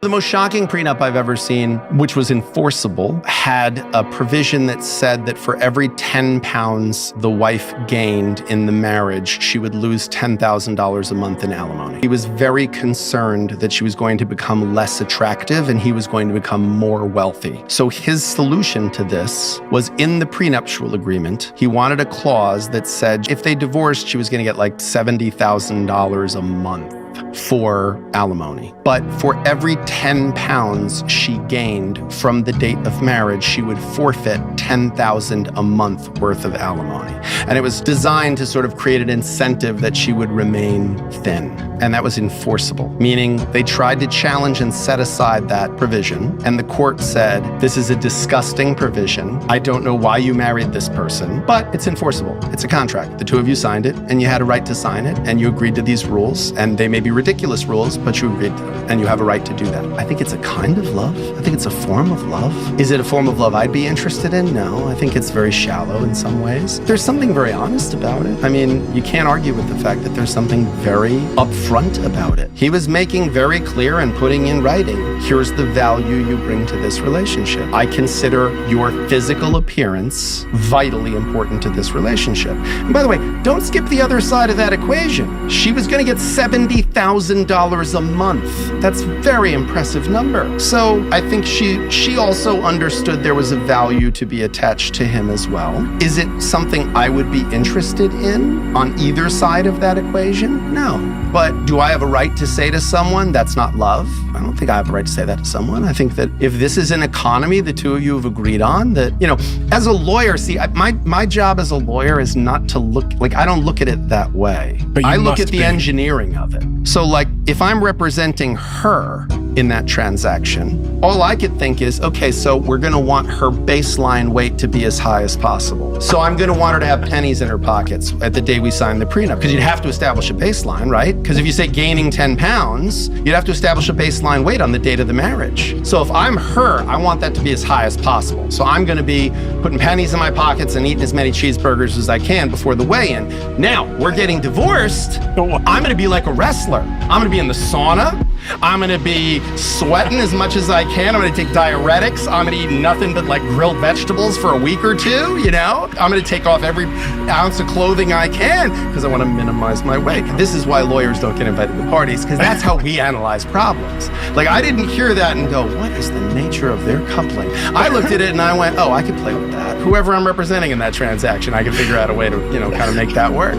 The most shocking prenup I've ever seen, which was enforceable, had a provision that said that for every 10 pounds the wife gained in the marriage, she would lose $10,000 a month in alimony. He was very concerned that she was going to become less attractive and he was going to become more wealthy. So his solution to this was in the prenuptial agreement. He wanted a clause that said if they divorced, she was going to get like $70,000 a month for alimony. But for every 10 pounds she gained from the date of marriage, she would forfeit $10,000 a month worth of alimony. And it was designed to sort of create an incentive that she would remain thin. And that was enforceable, meaning they tried to challenge and set aside that provision. And the court said, this is a disgusting provision. I don't know why you married this person, but it's enforceable. It's a contract. The two of you signed it and you had a right to sign it and you agreed to these rules, and they may be ridiculous rules, but you agreed to them and you have a right to do that. I think it's a kind of love. I think it's a form of love. Is it a form of love I'd be interested in? No, I think it's very shallow in some ways. There's something very honest about it. I mean, you can't argue with the fact that there's something very upfront about it. He was making very clear and putting in writing, here's the value you bring to this relationship. I consider your physical appearance vitally important to this relationship. And by the way, don't skip the other side of that equation. She was going to get $70,000 a month. That's a very impressive number. So I think she also understood there was a value to be attached to him as well. Is it something I would be interested in on either side of that equation? No. But do I have a right to say to someone that's not love? I don't think I have a right to say that to someone. I think that if this is an economy the two of you have agreed on, that, you know, as a lawyer, see, my job as a lawyer is not to look, like, I don't look at it that way. I look at the engineering of it. So, like, if I'm representing her in that transaction, all I could think is, okay, so we're going to want her baseline weight to be as high as possible. So I'm going to want her to have pennies in her pockets at the day we sign the prenup, because you'd have to establish a baseline, right? Because if you say gaining 10 pounds, you'd have to establish a baseline weight on the date of the marriage. So if I'm her, I want that to be as high as possible. So I'm going to be putting pennies in my pockets and eating as many cheeseburgers as I can before the weigh-in. Now, we're getting divorced. I'm going to be like a wrestler. I'm going to be in the sauna. I'm going to be sweating as much as I can. I'm going to take diuretics. I'm going to eat nothing but like grilled vegetables for a week or two, you know? I'm going to take off every ounce of clothing I can because I want to minimize my weight. This is why lawyers don't get invited to parties, because that's how we analyze problems. Like, I didn't hear that and go, what is the nature of their coupling? I looked at it and I went, oh, I could play with that. Whoever I'm representing in that transaction, I could figure out a way to, you know, kind of make that work.